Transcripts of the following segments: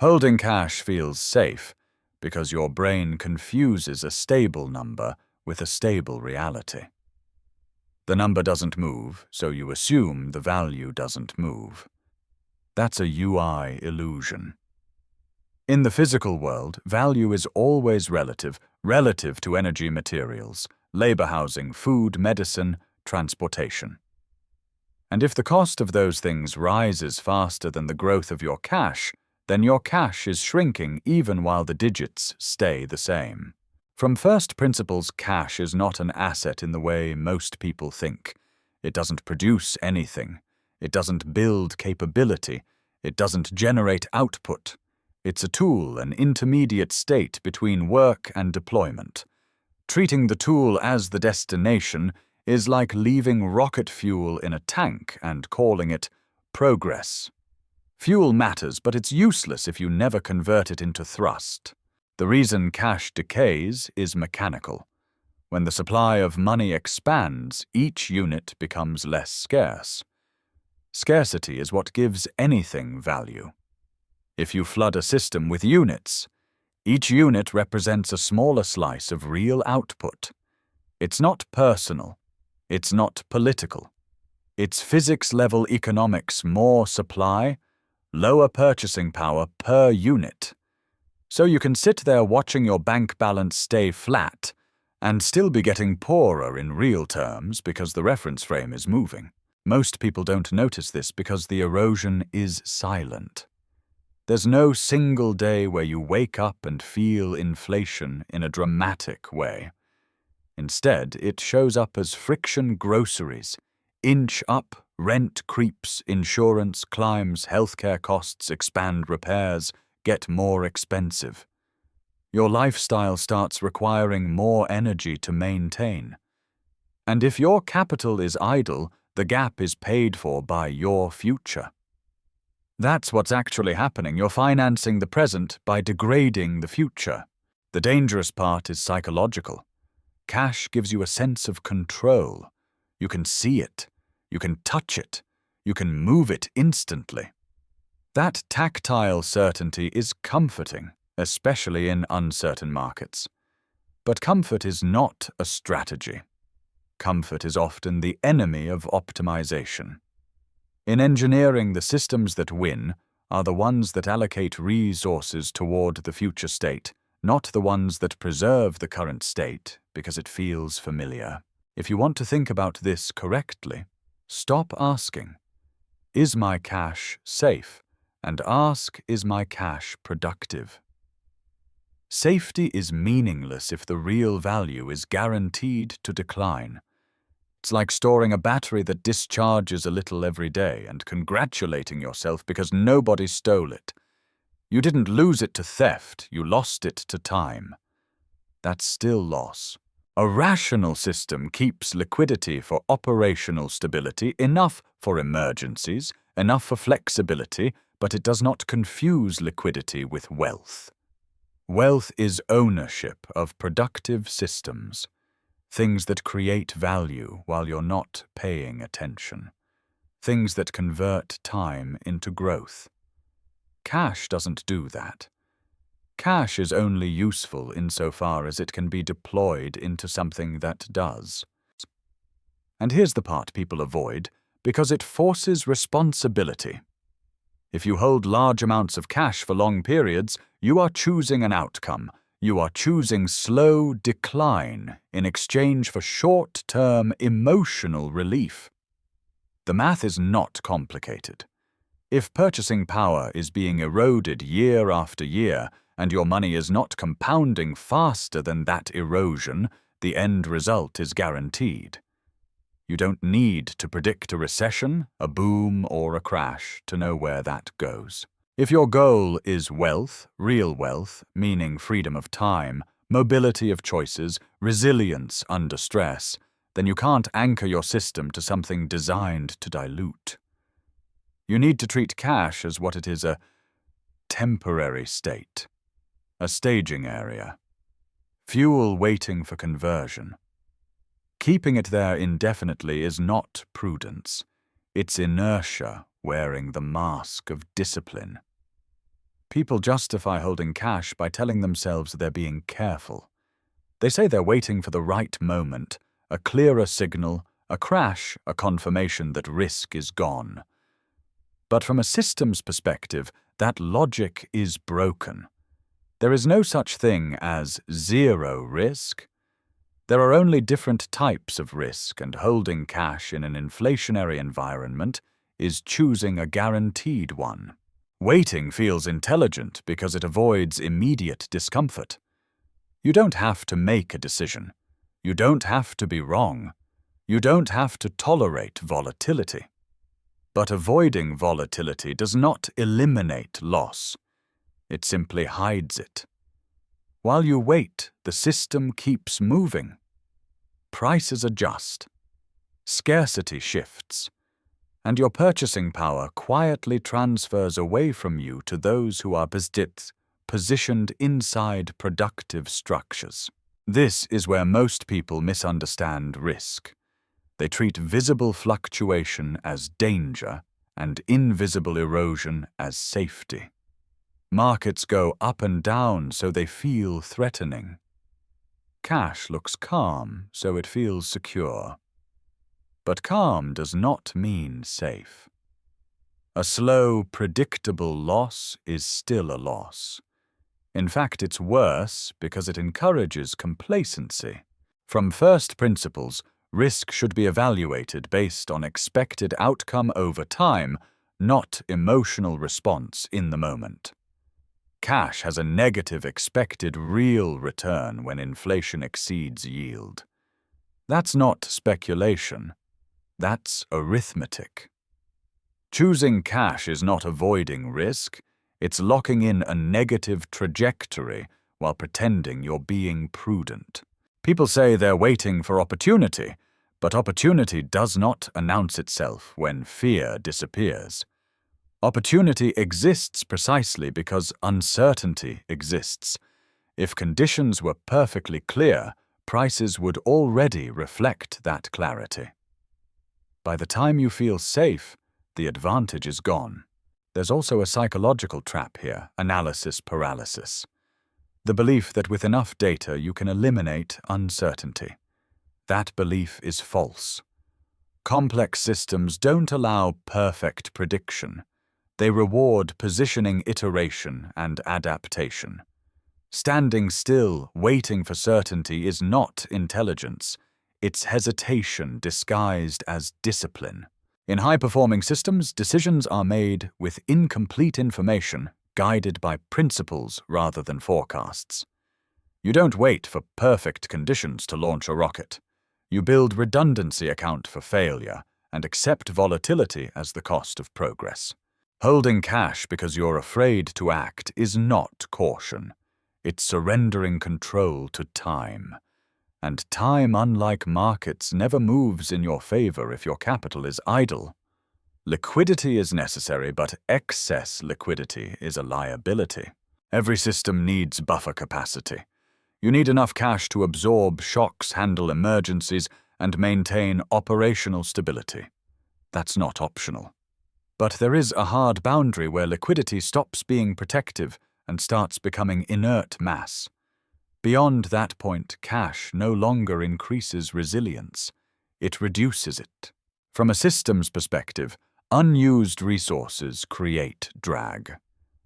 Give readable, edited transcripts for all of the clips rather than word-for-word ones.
Holding cash feels safe because your brain confuses a stable number with a stable reality. The number doesn't move, so you assume the value doesn't move. That's a UI illusion. In the physical world, value is always relative to energy, materials, labor, housing, food, medicine, transportation. And if the cost of those things rises faster than the growth of your cash, then your cash is shrinking even while the digits stay the same. From first principles, cash is not an asset in the way most people think. It doesn't produce anything. It doesn't build capability. It doesn't generate output. It's a tool, an intermediate state between work and deployment. Treating the tool as the destination is like leaving rocket fuel in a tank and calling it progress. Fuel matters, but it's useless if you never convert it into thrust. The reason cash decays is mechanical. When the supply of money expands, each unit becomes less scarce. Scarcity is what gives anything value. If you flood a system with units, each unit represents a smaller slice of real output. It's not personal. It's not political. It's physics-level economics: more supply, lower purchasing power per unit. So you can sit there watching your bank balance stay flat and still be getting poorer in real terms because the reference frame is moving. Most people don't notice this because the erosion is silent. There's no single day where you wake up and feel inflation in a dramatic way. Instead, it shows up as friction groceries. Inch up, rent creeps, insurance climbs, healthcare costs expand, repairs get more expensive. Your lifestyle starts requiring more energy to maintain. And if your capital is idle, the gap is paid for by your future. That's what's actually happening. You're financing the present by degrading the future. The dangerous part is psychological. Cash gives you a sense of control. You can see it. You can touch it. You can move it instantly. That tactile certainty is comforting, especially in uncertain markets. But comfort is not a strategy. Comfort is often the enemy of optimization. In engineering, the systems that win are the ones that allocate resources toward the future state, not the ones that preserve the current state because it feels familiar. If you want to think about this correctly, stop asking, "Is my cash safe?" and ask, "Is my cash productive?" Safety is meaningless if the real value is guaranteed to decline. It's like storing a battery that discharges a little every day and congratulating yourself because nobody stole it. You didn't lose it to theft, you lost it to time. That's still loss. A rational system keeps liquidity for operational stability, enough for emergencies, enough for flexibility, but it does not confuse liquidity with wealth. Wealth is ownership of productive systems, things that create value while you're not paying attention, things that convert time into growth. Cash doesn't do that. Cash is only useful insofar as it can be deployed into something that does. And here's the part people avoid, because it forces responsibility. If you hold large amounts of cash for long periods, you are choosing an outcome. You are choosing slow decline in exchange for short-term emotional relief. The math is not complicated. If purchasing power is being eroded year after year, and your money is not compounding faster than that erosion, the end result is guaranteed. You don't need to predict a recession, a boom, or a crash to know where that goes. If your goal is wealth, real wealth, meaning freedom of time, mobility of choices, resilience under stress, then you can't anchor your system to something designed to dilute. You need to treat cash as what it is: a temporary state, a staging area, fuel waiting for conversion. Keeping it there indefinitely is not prudence. It's inertia wearing the mask of discipline. People justify holding cash by telling themselves they're being careful. They say they're waiting for the right moment, a clearer signal, a crash, a confirmation that risk is gone. But from a systems perspective, that logic is broken. There is no such thing as zero risk. There are only different types of risk, and holding cash in an inflationary environment is choosing a guaranteed one. Waiting feels intelligent because it avoids immediate discomfort. You don't have to make a decision. You don't have to be wrong. You don't have to tolerate volatility. But avoiding volatility does not eliminate loss. It simply hides it. While you wait, the system keeps moving. Prices adjust. Scarcity shifts. And your purchasing power quietly transfers away from you to those who are positioned inside productive structures. This is where most people misunderstand risk. They treat visible fluctuation as danger and invisible erosion as safety. Markets go up and down so they feel threatening. Cash looks calm so it feels secure. But calm does not mean safe. A slow, predictable loss is still a loss. In fact, it's worse because it encourages complacency. From first principles, risk should be evaluated based on expected outcome over time, not emotional response in the moment. Cash has a negative expected real return when inflation exceeds yield. That's not speculation. That's arithmetic. Choosing cash is not avoiding risk. It's locking in a negative trajectory while pretending you're being prudent. People say they're waiting for opportunity, but opportunity does not announce itself when fear disappears. Opportunity exists precisely because uncertainty exists. If conditions were perfectly clear, prices would already reflect that clarity. By the time you feel safe, the advantage is gone. There's also a psychological trap here, analysis paralysis. The belief that with enough data you can eliminate uncertainty. That belief is false. Complex systems don't allow perfect prediction. They reward positioning iteration and adaptation. Standing still, waiting for certainty is not intelligence. It's hesitation disguised as discipline. In high-performing systems, decisions are made with incomplete information, guided by principles rather than forecasts. You don't wait for perfect conditions to launch a rocket. You build redundancy account for failure and accept volatility as the cost of progress. Holding cash because you're afraid to act is not caution. It's surrendering control to time. And time, unlike markets, never moves in your favor if your capital is idle. Liquidity is necessary, but excess liquidity is a liability. Every system needs buffer capacity. You need enough cash to absorb shocks, handle emergencies, and maintain operational stability. That's not optional. But there is a hard boundary where liquidity stops being protective and starts becoming inert mass. Beyond that point, cash no longer increases resilience. It reduces it. From a systems perspective, unused resources create drag.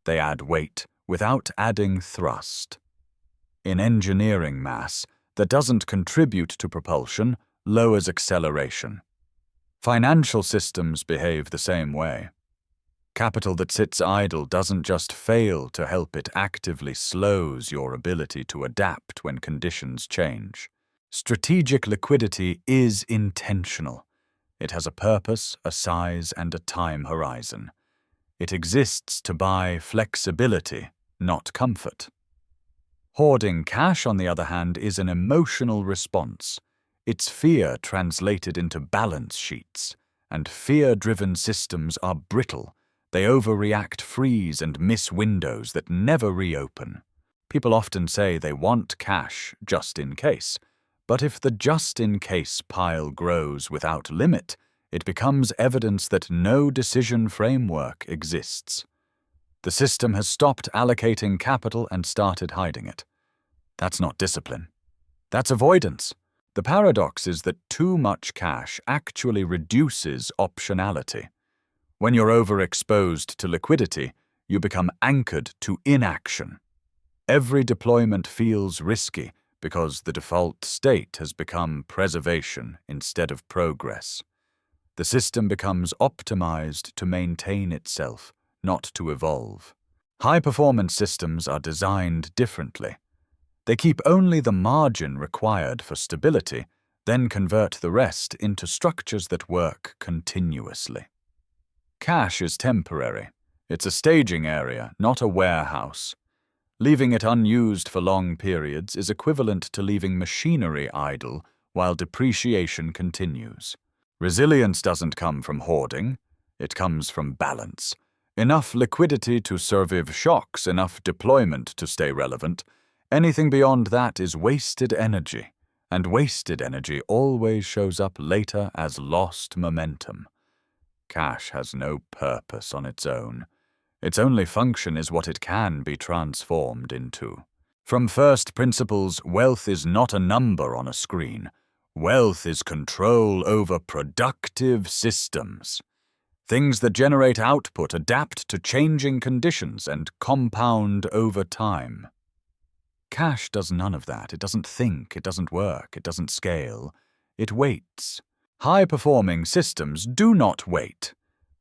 They add weight without adding thrust. In engineering, mass that doesn't contribute to propulsion lowers acceleration. Financial systems behave the same way. Capital that sits idle doesn't just fail to help, it actively slows your ability to adapt when conditions change. Strategic liquidity is intentional. It has a purpose, a size, and a time horizon. It exists to buy flexibility, not comfort. Hoarding cash, on the other hand, is an emotional response. It's fear translated into balance sheets, and fear-driven systems are brittle. They overreact, freeze, and miss windows that never reopen. People often say they want cash just in case, but if the just-in-case pile grows without limit, it becomes evidence that no decision framework exists. The system has stopped allocating capital and started hiding it. That's not discipline. That's avoidance. The paradox is that too much cash actually reduces optionality. When you're overexposed to liquidity, you become anchored to inaction. Every deployment feels risky because the default state has become preservation instead of progress. The system becomes optimized to maintain itself, not to evolve. High-performance systems are designed differently. They keep only the margin required for stability, then convert the rest into structures that work continuously. Cash is temporary. It's a staging area, not a warehouse. Leaving it unused for long periods is equivalent to leaving machinery idle while depreciation continues. Resilience doesn't come from hoarding. It comes from balance. Enough liquidity to survive shocks, enough deployment to stay relevant. Anything beyond that is wasted energy, and wasted energy always shows up later as lost momentum. Cash has no purpose on its own. Its only function is what it can be transformed into. From first principles, wealth is not a number on a screen. Wealth is control over productive systems. Things that generate output, adapt to changing conditions, and compound over time. Cash does none of that. It doesn't think, it doesn't work, it doesn't scale. It waits. High-performing systems do not wait.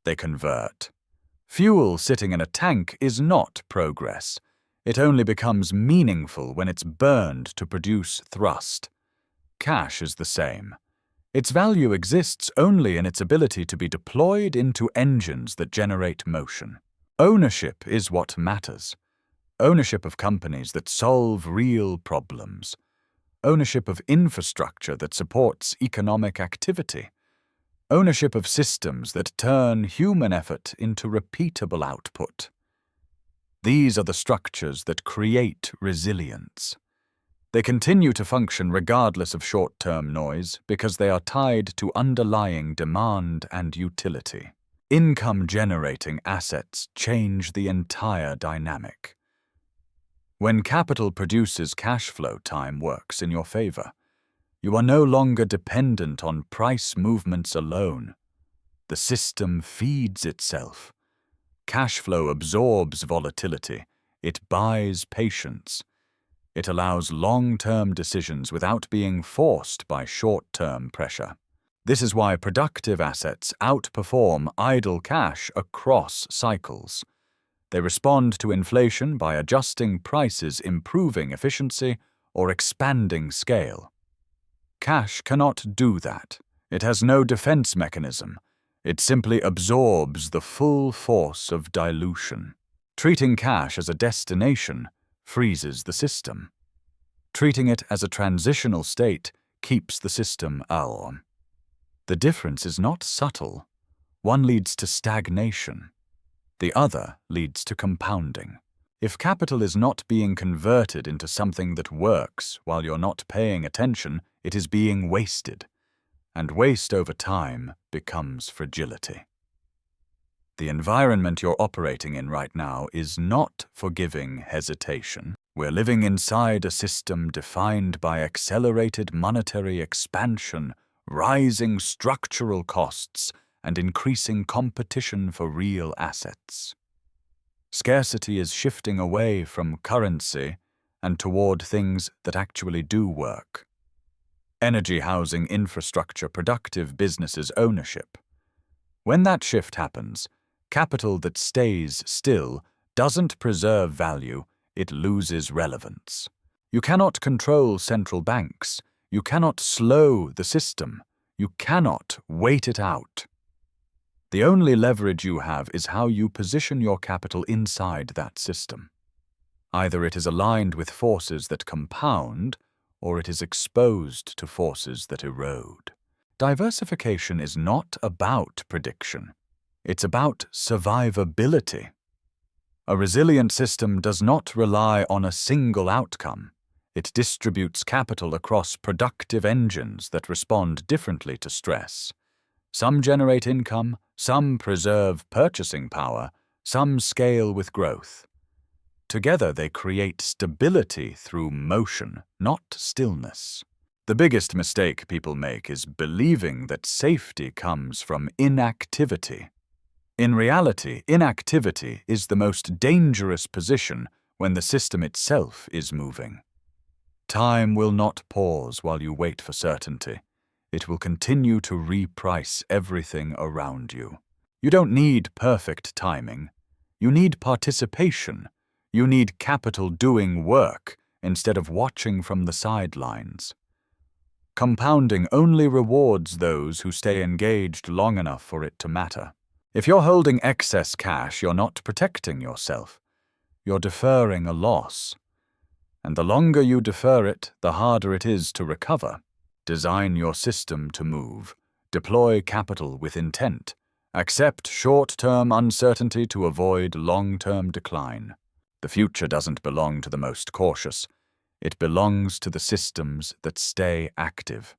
They convert. Fuel sitting in a tank is not progress. It only becomes meaningful when it's burned to produce thrust. Cash is the same. Its value exists only in its ability to be deployed into engines that generate motion. Ownership is what matters. Ownership of companies that solve real problems. Ownership of infrastructure that supports economic activity. Ownership of systems that turn human effort into repeatable output. These are the structures that create resilience. They continue to function regardless of short-term noise because they are tied to underlying demand and utility. Income-generating assets change the entire dynamic. When capital produces cash flow, time works in your favor. You are no longer dependent on price movements alone. The system feeds itself. Cash flow absorbs volatility. It buys patience. It allows long-term decisions without being forced by short-term pressure. This is why productive assets outperform idle cash across cycles. They respond to inflation by adjusting prices, improving efficiency, or expanding scale. Cash cannot do that. It has no defense mechanism. It simply absorbs the full force of dilution. Treating cash as a destination freezes the system. Treating it as a transitional state keeps the system on. The difference is not subtle. One leads to stagnation. The other leads to compounding. If capital is not being converted into something that works while you're not paying attention, it is being wasted. And waste over time becomes fragility. The environment you're operating in right now is not forgiving hesitation. We're living inside a system defined by accelerated monetary expansion, rising structural costs, and increasing competition for real assets. Scarcity is shifting away from currency and toward things that actually do work. Energy, housing, infrastructure, productive businesses, ownership. When that shift happens, capital that stays still doesn't preserve value, it loses relevance. You cannot control central banks. You cannot slow the system. You cannot wait it out. The only leverage you have is how you position your capital inside that system. Either it is aligned with forces that compound, or it is exposed to forces that erode. Diversification is not about prediction. It's about survivability. A resilient system does not rely on a single outcome. It distributes capital across productive engines that respond differently to stress. Some generate income, some preserve purchasing power, Some scale with growth. Together they create stability through motion, not stillness. The biggest mistake people make is believing that safety comes from inactivity. In reality, inactivity is the most dangerous position when the system itself is moving. Time will not pause while you wait for certainty. It will continue to reprice everything around you. You don't need perfect timing. You need participation. You need capital doing work instead of watching from the sidelines. Compounding only rewards those who stay engaged long enough for it to matter. If you're holding excess cash, you're not protecting yourself. You're deferring a loss. And the longer you defer it, the harder it is to recover. Design your system to move. Deploy capital with intent. Accept short-term uncertainty to avoid long-term decline. The future doesn't belong to the most cautious. It belongs to the systems that stay active.